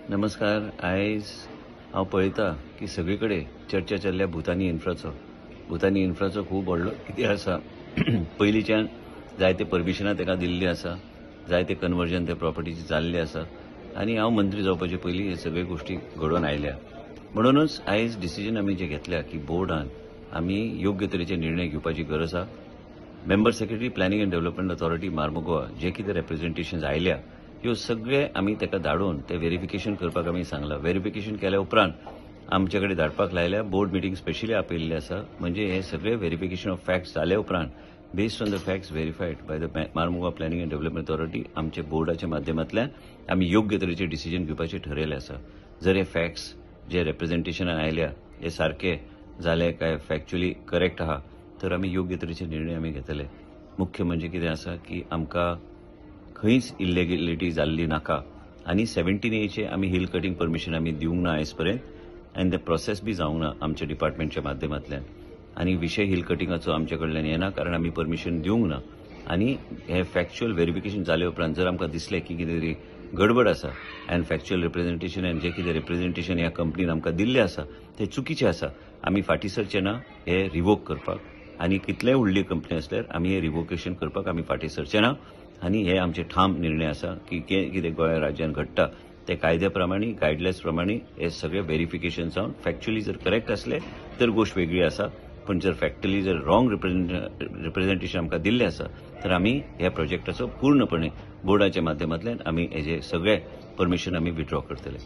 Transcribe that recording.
नमस्कार. आयज हांव पळयतां की सगळीकडे चर्चा चल्ल्या भुतानी इन्फ्राचो खूब व्हडलो इतिहास आसा. पयलींच्यान जायते परमिशनां ताका दिल्लीं आसा, जायते कन्वर्जन ते प्रॉपर्टीचे जाल्ले आसा आनी हांव मंत्री जावपाचे पयलीं हे सगळे गोश्टी घडोवन आयल्या. म्हणूनच आयज डिसिजन आमी जे घेतल्या की बोर्डान आमी योग्य तरेचे निर्णय घेवपाची गरज आसा. Member secretary planning and development authority Mormugao जे कितें रिप्रेझेंटेशन्स आयल्या ह्यो सगळे आमी ताका धाडून ते व्हेरिफिकेशन करपाक आमी सांगलां. व्हेरिफिकेशन केल्या उपरांत आमचे कडेन धाडपाक लायल्या. बोर्ड मिटींग स्पेशली आपयल्ली आसा. म्हणजे हे सगळे व्हेरिफिकेशन ऑफ फॅक्ट्स जाल्या उपरांत based on the facts verified by the Mormugao planning and development authority आमचे बोर्डाच्या माध्यमांतल्यान आमी योग्य तरेचे डिसिजन घेवपाचे ठरयले आसा. जर हे फॅक्ट्स जे रिप्रेझेंटेशनान आयल्या हे सारखे जाले काय फॅक्च्युअली करेक्ट आहा तर आमी योग्य तरेचे निर्णय आमी घेतले. मुख्य म्हणजे कितें आसा की आमकां खंयच इल्लेगिलिटी जाल्ली नाका आनी 17A आमी हिल कटिंग परमिशन आमी दिवंक ना आयज पर्यंत आनी ते प्रोसेस बी जावंक ना आमच्या डिपार्टमेंटच्या माध्यमांतल्यान. आनी विशय हिल कटिंगाचो आमचे कडल्यान येना कारण आमी परमिशन दिवंक ना. आनी हे फॅक्च्युअल व्हेरिफिकेशन जाले उपरांत जर आमकां दिसलें की कितें तरी गडबड आसा आनी फॅक्च्युअल रिप्रेझेंटेशन आनी जे कितें रिप्रेझेंटेशन ह्या कंपनीन आमकां दिल्लें आसा ते चुकीचें आसा, आमी फाटीं सरचे ना हे रिवोक करपाक. आनी कितलेय व्हडली कंपनी असल्यार आमी हे रिवोकेशन करपाक आमी फाटीं सरचे ना. आनी हे आमचे ठाम निर्णय आसा की कितें गोंय राज्यान घडटा ते कायद्या प्रमाणे गायडलायन्स प्रमाणे हे सगळे व्हेरिफिकेशन जावन फॅक्च्युअली जर करेक्ट असले तर गोष्ट वेगळी आसा. पण जर फॅक्च्युअली जर रॉंग रिप्रेझेंटेशन आमकां दिल्लें आसा तर आमी ह्या प्रोजेक्टाचो पूर्णपणे बोर्डाच्या माध्यमांतल्यान आमी हेजे सगळे परमिशन आमी विथड्रॉ करतले.